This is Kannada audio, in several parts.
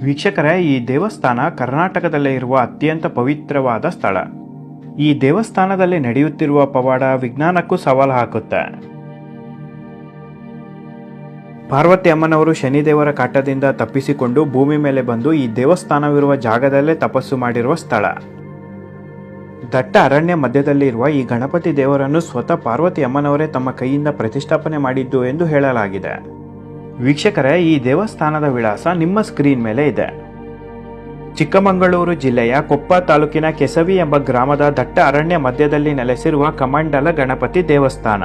ವೀಕ್ಷಕರೇ, ಈ ದೇವಸ್ಥಾನ ಕರ್ನಾಟಕದಲ್ಲೇ ಇರುವ ಅತ್ಯಂತ ಪವಿತ್ರವಾದ ಸ್ಥಳ. ಈ ದೇವಸ್ಥಾನದಲ್ಲಿ ನಡೆಯುತ್ತಿರುವ ಪವಾಡ ವಿಜ್ಞಾನಕ್ಕೂ ಸವಾಲು ಹಾಕುತ್ತೆ. ಪಾರ್ವತಿ ಅಮ್ಮನವರು ಶನಿದೇವರ ಕಾಟದಿಂದ ತಪ್ಪಿಸಿಕೊಂಡು ಭೂಮಿ ಮೇಲೆ ಬಂದು ಈ ದೇವಸ್ಥಾನವಿರುವ ಜಾಗದಲ್ಲೇ ತಪಸ್ಸು ಮಾಡಿರುವ ಸ್ಥಳ. ದಟ್ಟ ಅರಣ್ಯ ಮಧ್ಯದಲ್ಲಿ ಇರುವ ಈ ಗಣಪತಿ ದೇವರನ್ನು ಸ್ವತಃ ಪಾರ್ವತಿ ಅಮ್ಮನವರೇ ತಮ್ಮ ಕೈಯಿಂದ ಪ್ರತಿಷ್ಠಾಪನೆ ಮಾಡಿದ್ದು ಎಂದು ಹೇಳಲಾಗಿದೆ. ವೀಕ್ಷಕರೇ, ಈ ದೇವಸ್ಥಾನದ ವಿಳಾಸ ನಿಮ್ಮ ಸ್ಕ್ರೀನ್ ಮೇಲೆ ಇದೆ. ಚಿಕ್ಕಮಗಳೂರು ಜಿಲ್ಲೆಯ ಕೊಪ್ಪ ತಾಲೂಕಿನ ಕೆಸವಿ ಎಂಬ ಗ್ರಾಮದ ದಟ್ಟ ಅರಣ್ಯ ಮಧ್ಯದಲ್ಲಿ ನೆಲೆಸಿರುವ ಕಮಂಡಲ ಗಣಪತಿ ದೇವಸ್ಥಾನ.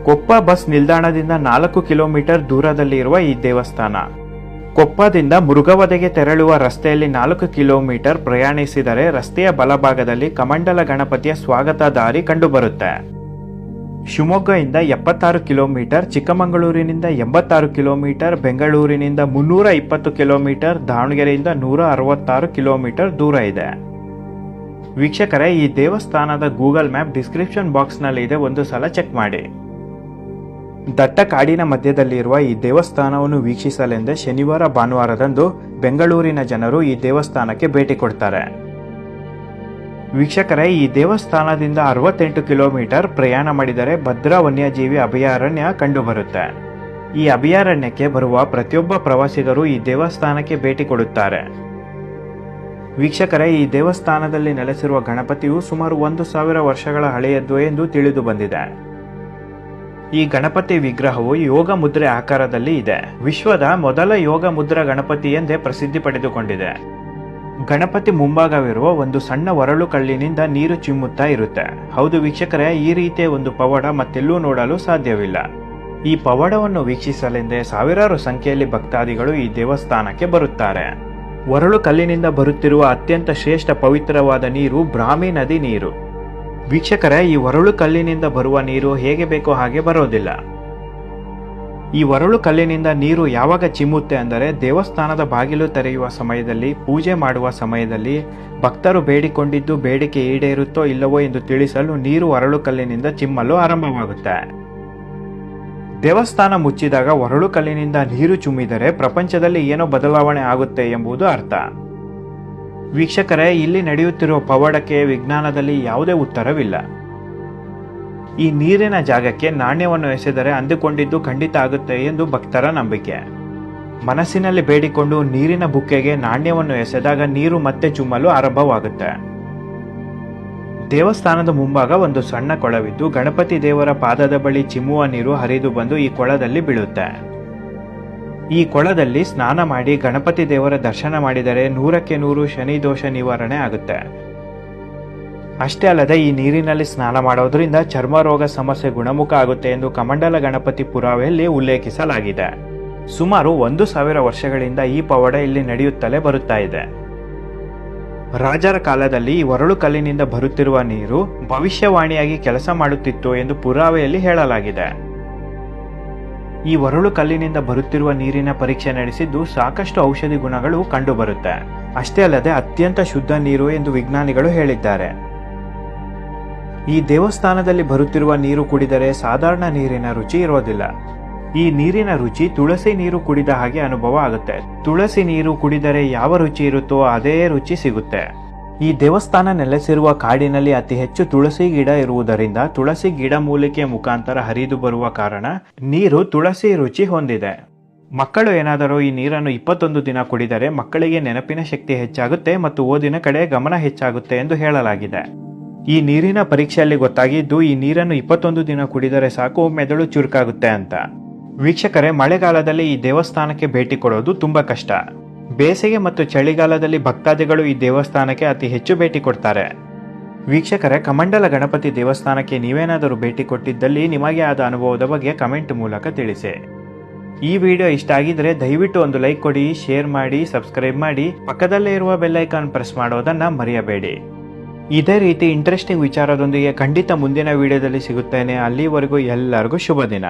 ಕೊಪ್ಪ ಬಸ್ ನಿಲ್ದಾಣದಿಂದ 4 ಕಿಲೋಮೀಟರ್ ದೂರದಲ್ಲಿ ಇರುವ ಈ ದೇವಸ್ಥಾನ. ಕೊಪ್ಪದಿಂದ ಮುರುಘವದೆಗೆ ತೆರಳುವ ರಸ್ತೆಯಲ್ಲಿ 4 ಕಿಲೋಮೀಟರ್ ಪ್ರಯಾಣಿಸಿದರೆ ರಸ್ತೆಯ ಬಲಭಾಗದಲ್ಲಿ ಕಮಂಡಲ ಗಣಪತಿಯ ಸ್ವಾಗತ ದಾರಿ ಕಂಡುಬರುತ್ತೆ. ಶಿವಮೊಗ್ಗದಿಂದ 76 ಕಿಲೋಮೀಟರ್, ಚಿಕ್ಕಮಗಳೂರಿನಿಂದ 86 ಕಿಲೋಮೀಟರ್, ಬೆಂಗಳೂರಿನಿಂದ 320 ಕಿಲೋಮೀಟರ್, ದಾವಣಗೆರೆಯಿಂದ 166 ಕಿಲೋಮೀಟರ್ ದೂರ ಇದೆ. ವೀಕ್ಷಕರೇ, ಈ ದೇವಸ್ಥಾನದ ಗೂಗಲ್ ಮ್ಯಾಪ್ ಡಿಸ್ಕ್ರಿಪ್ಷನ್ ಬಾಕ್ಸ್ನಲ್ಲಿ ಇದೆ, ಒಂದು ಸಲ ಚೆಕ್ ಮಾಡಿ. ದಟ್ಟ ಕಾಡಿನ ಮಧ್ಯದಲ್ಲಿರುವ ಈ ದೇವಸ್ಥಾನವನ್ನು ವೀಕ್ಷಿಸಲೆಂದೇ ಶನಿವಾರ ಭಾನುವಾರದಂದು ಬೆಂಗಳೂರಿನ ಜನರು ಈ ದೇವಸ್ಥಾನಕ್ಕೆ ಭೇಟಿ ಕೊಡ್ತಾರೆ. ವೀಕ್ಷಕರೇ, ಈ ದೇವಸ್ಥಾನದಿಂದ 68 ಕಿಲೋಮೀಟರ್ ಪ್ರಯಾಣ ಮಾಡಿದರೆ ಭದ್ರಾ ವನ್ಯಜೀವಿ ಅಭಯಾರಣ್ಯ ಕಂಡುಬರುತ್ತೆ. ಈ ಅಭಯಾರಣ್ಯಕ್ಕೆ ಬರುವ ಪ್ರತಿಯೊಬ್ಬ ಪ್ರವಾಸಿಗರು ಈ ದೇವಸ್ಥಾನಕ್ಕೆ ಭೇಟಿ ಕೊಡುತ್ತಾರೆ. ವೀಕ್ಷಕರೇ, ಈ ದೇವಸ್ಥಾನದಲ್ಲಿ ನೆಲೆಸಿರುವ ಗಣಪತಿಯು ಸುಮಾರು 1000 ವರ್ಷಗಳ ಹಳೆಯದ್ದು ಎಂದು ತಿಳಿದು ಬಂದಿದೆ. ಈ ಗಣಪತಿ ವಿಗ್ರಹವು ಯೋಗ ಮುದ್ರೆ ಆಕಾರದಲ್ಲಿ ಇದೆ. ವಿಶ್ವದ ಮೊದಲ ಯೋಗ ಮುದ್ರಾ ಗಣಪತಿ ಎಂದೇ ಪ್ರಸಿದ್ಧಿ ಪಡೆದುಕೊಂಡಿದೆ. ಗಣಪತಿ ಮುಂಭಾಗವಿರುವ ಒಂದು ಸಣ್ಣ ಒರಳು ಕಲ್ಲಿನಿಂದ ನೀರು ಚಿಮ್ಮುತ್ತಾ ಇರುತ್ತೆ. ಹೌದು ವೀಕ್ಷಕರೇ, ಈ ರೀತಿಯ ಒಂದು ಪವಾಡ ಮತ್ತೆಲ್ಲೂ ನೋಡಲು ಸಾಧ್ಯವಿಲ್ಲ. ಈ ಪವಾಡವನ್ನು ವೀಕ್ಷಿಸಲೆಂದೇ ಸಾವಿರಾರು ಸಂಖ್ಯೆಯಲ್ಲಿ ಭಕ್ತಾದಿಗಳು ಈ ದೇವಸ್ಥಾನಕ್ಕೆ ಬರುತ್ತಾರೆ. ಒರಳು ಕಲ್ಲಿನಿಂದ ಬರುತ್ತಿರುವ ಅತ್ಯಂತ ಶ್ರೇಷ್ಠ ಪವಿತ್ರವಾದ ನೀರು ಬ್ರಾಹ್ಮಿ ನದಿ ನೀರು. ವೀಕ್ಷಕರೇ, ಈ ಒರಳು ಕಲ್ಲಿನಿಂದ ಬರುವ ನೀರು ಹೇಗೆ ಬೇಕೋ ಹಾಗೆ ಬರೋದಿಲ್ಲ. ಈ ಒರಳು ಕಲ್ಲಿನಿಂದ ನೀರು ಯಾವಾಗ ಚಿಮ್ಮುತ್ತೆ ಅಂದರೆ ದೇವಸ್ಥಾನದ ಬಾಗಿಲು ತೆರೆಯುವ ಸಮಯದಲ್ಲಿ, ಪೂಜೆ ಮಾಡುವ ಸಮಯದಲ್ಲಿ, ಭಕ್ತರು ಬೇಡಿಕೊಂಡಿದ್ದು ಬೇಡಿಕೆ ಈಡೇರುತ್ತೋ ಇಲ್ಲವೋ ಎಂದು ತಿಳಿಸಲು ನೀರು ಒರಳು ಕಲ್ಲಿನಿಂದ ಚಿಮ್ಮಲು ಆರಂಭವಾಗುತ್ತೆ. ದೇವಸ್ಥಾನ ಮುಚ್ಚಿದಾಗ ಒರಳು ಕಲ್ಲಿನಿಂದ ನೀರು ಚಿಮ್ಮಿದರೆ ಪ್ರಪಂಚದಲ್ಲಿ ಏನೋ ಬದಲಾವಣೆ ಆಗುತ್ತೆ ಎಂಬುದು ಅರ್ಥ. ವೀಕ್ಷಕರೇ, ಇಲ್ಲಿ ನಡೆಯುತ್ತಿರುವ ಪವಾಡಕ್ಕೆ ವಿಜ್ಞಾನದಲ್ಲಿ ಯಾವುದೇ ಉತ್ತರವಿಲ್ಲ. ಈ ನೀರಿನ ಜಾಗಕ್ಕೆ ನಾಣ್ಯವನ್ನು ಎಸೆದರೆ ಅಂದುಕೊಂಡಿದ್ದು ಖಂಡಿತ ಆಗುತ್ತೆ ಎಂದು ಭಕ್ತರ ನಂಬಿಕೆ. ಮನಸ್ಸಿನಲ್ಲಿ ಬೇಡಿಕೊಂಡು ನೀರಿನ ಬುಕ್ಕೆಗೆ ನಾಣ್ಯವನ್ನು ಎಸೆದಾಗ ನೀರು ಮತ್ತೆ ಚುಮ್ಮಲು ಆರಂಭವಾಗುತ್ತೆ. ದೇವಸ್ಥಾನದ ಮುಂಭಾಗ ಒಂದು ಸಣ್ಣ ಕೊಳವಿದ್ದು ಗಣಪತಿ ದೇವರ ಪಾದದ ಬಳಿ ಚಿಮ್ಮುವ ನೀರು ಹರಿದು ಬಂದು ಈ ಕೊಳದಲ್ಲಿ ಬೀಳುತ್ತೆ. ಈ ಕೊಳದಲ್ಲಿ ಸ್ನಾನ ಮಾಡಿ ಗಣಪತಿ ದೇವರ ದರ್ಶನ ಮಾಡಿದರೆ 100ಕ್ಕೆ 100 ಶನಿ ದೋಷ ನಿವಾರಣೆ ಆಗುತ್ತೆ. ಅಷ್ಟೇ ಅಲ್ಲದೆ ಈ ನೀರಿನಲ್ಲಿ ಸ್ನಾನ ಮಾಡೋದ್ರಿಂದ ಚರ್ಮ ರೋಗ ಸಮಸ್ಯೆ ಗುಣಮುಖ ಆಗುತ್ತೆ ಎಂದು ಕಮಂಡಲ ಗಣಪತಿ ಪುರಾವೆಯಲ್ಲಿ ಉಲ್ಲೇಖಿಸಲಾಗಿದೆ. ಸುಮಾರು 1000 ವರ್ಷಗಳಿಂದ ಈ ಪವಾಡ ಇಲ್ಲಿ ನಡೆಯುತ್ತಲೇ ಬರುತ್ತಾ ಇದೆ. ರಾಜರ ಕಾಲದಲ್ಲಿ ಈ ಒರಳು ಕಲ್ಲಿನಿಂದ ಬರುತ್ತಿರುವ ನೀರು ಭವಿಷ್ಯವಾಣಿಯಾಗಿ ಕೆಲಸ ಮಾಡುತ್ತಿತ್ತು ಎಂದು ಪುರಾವೆಯಲ್ಲಿ ಹೇಳಲಾಗಿದೆ. ಈ ಒರಳು ಕಲ್ಲಿನಿಂದ ಬರುತ್ತಿರುವ ನೀರಿನ ಪರೀಕ್ಷೆ ನಡೆಸಿದ್ದು ಸಾಕಷ್ಟು ಔಷಧಿ ಗುಣಗಳು ಕಂಡುಬರುತ್ತೆ. ಅಷ್ಟೇ ಅಲ್ಲದೆ ಅತ್ಯಂತ ಶುದ್ಧ ನೀರು ಎಂದು ವಿಜ್ಞಾನಿಗಳು ಹೇಳಿದ್ದಾರೆ. ಈ ದೇವಸ್ಥಾನದಲ್ಲಿ ಬರುತ್ತಿರುವ ನೀರು ಕುಡಿದರೆ ಸಾಧಾರಣ ನೀರಿನ ರುಚಿ ಇರೋದಿಲ್ಲ. ಈ ನೀರಿನ ರುಚಿ ತುಳಸಿ ನೀರು ಕುಡಿದ ಹಾಗೆ ಅನುಭವ ಆಗುತ್ತೆ. ತುಳಸಿ ನೀರು ಕುಡಿದರೆ ಯಾವ ರುಚಿ ಇರುತ್ತೋ ಅದೇ ರುಚಿ ಸಿಗುತ್ತೆ. ಈ ದೇವಸ್ಥಾನ ನೆಲೆಸಿರುವ ಕಾಡಿನಲ್ಲಿ ಅತಿ ಹೆಚ್ಚು ತುಳಸಿ ಗಿಡ ಇರುವುದರಿಂದ ತುಳಸಿ ಗಿಡ ಮೂಲಿಕೆ ಮುಖಾಂತರ ಹರಿದು ಬರುವ ಕಾರಣ ನೀರು ತುಳಸಿ ರುಚಿ ಹೊಂದಿದೆ. ಮಕ್ಕಳು ಏನಾದರೂ ಈ ನೀರನ್ನು 21 ದಿನ ಕುಡಿದರೆ ಮಕ್ಕಳಿಗೆ ನೆನಪಿನ ಶಕ್ತಿ ಹೆಚ್ಚಾಗುತ್ತೆ ಮತ್ತು ಓದಿನ ಕಡೆ ಗಮನ ಹೆಚ್ಚಾಗುತ್ತೆ ಎಂದು ಹೇಳಲಾಗಿದೆ. ಈ ನೀರಿನ ಪರೀಕ್ಷೆಯಲ್ಲಿ ಗೊತ್ತಾಗಿದ್ದು ಈ ನೀರನ್ನು 21 ದಿನ ಕುಡಿದರೆ ಸಾಕು ಮೆದುಳು ಚುರುಕಾಗುತ್ತೆ ಅಂತ. ವೀಕ್ಷಕರೇ, ಮಳೆಗಾಲದಲ್ಲಿ ಈ ದೇವಸ್ಥಾನಕ್ಕೆ ಭೇಟಿ ಕೊಡೋದು ತುಂಬಾ ಕಷ್ಟ. ಬೇಸಿಗೆ ಮತ್ತು ಚಳಿಗಾಲದಲ್ಲಿ ಭಕ್ತಾದಿಗಳು ಈ ದೇವಸ್ಥಾನಕ್ಕೆ ಅತಿ ಹೆಚ್ಚು ಭೇಟಿ ಕೊಡ್ತಾರೆ. ವೀಕ್ಷಕರೇ, ಕಮಂಡಲ ಗಣಪತಿ ದೇವಸ್ಥಾನಕ್ಕೆ ನೀವೇನಾದರೂ ಭೇಟಿ ಕೊಟ್ಟಿದ್ದಲ್ಲಿ ನಿಮಗೆ ಆದ ಅನುಭವದ ಬಗ್ಗೆ ಕಮೆಂಟ್ ಮೂಲಕ ತಿಳಿಸಿ. ಈ ವಿಡಿಯೋ ಇಷ್ಟ ಆಗಿದ್ರೆ ದಯವಿಟ್ಟು ಒಂದು ಲೈಕ್ ಕೊಡಿ, ಶೇರ್ ಮಾಡಿ, ಸಬ್ಸ್ಕ್ರೈಬ್ ಮಾಡಿ, ಪಕ್ಕದಲ್ಲೇ ಇರುವ ಬೆಲ್ ಐಕಾನ್ ಪ್ರೆಸ್ ಮಾಡೋದನ್ನ ಮರೆಯಬೇಡಿ. ಇದೇ ರೀತಿ ಇಂಟ್ರೆಸ್ಟಿಂಗ್ ವಿಚಾರದೊಂದಿಗೆ ಖಂಡಿತ ಮುಂದಿನ ವಿಡಿಯೋದಲ್ಲಿ ಸಿಗುತ್ತೇನೆ. ಅಲ್ಲಿವರೆಗೂ ಎಲ್ಲರಿಗೂ ಶುಭ ದಿನ.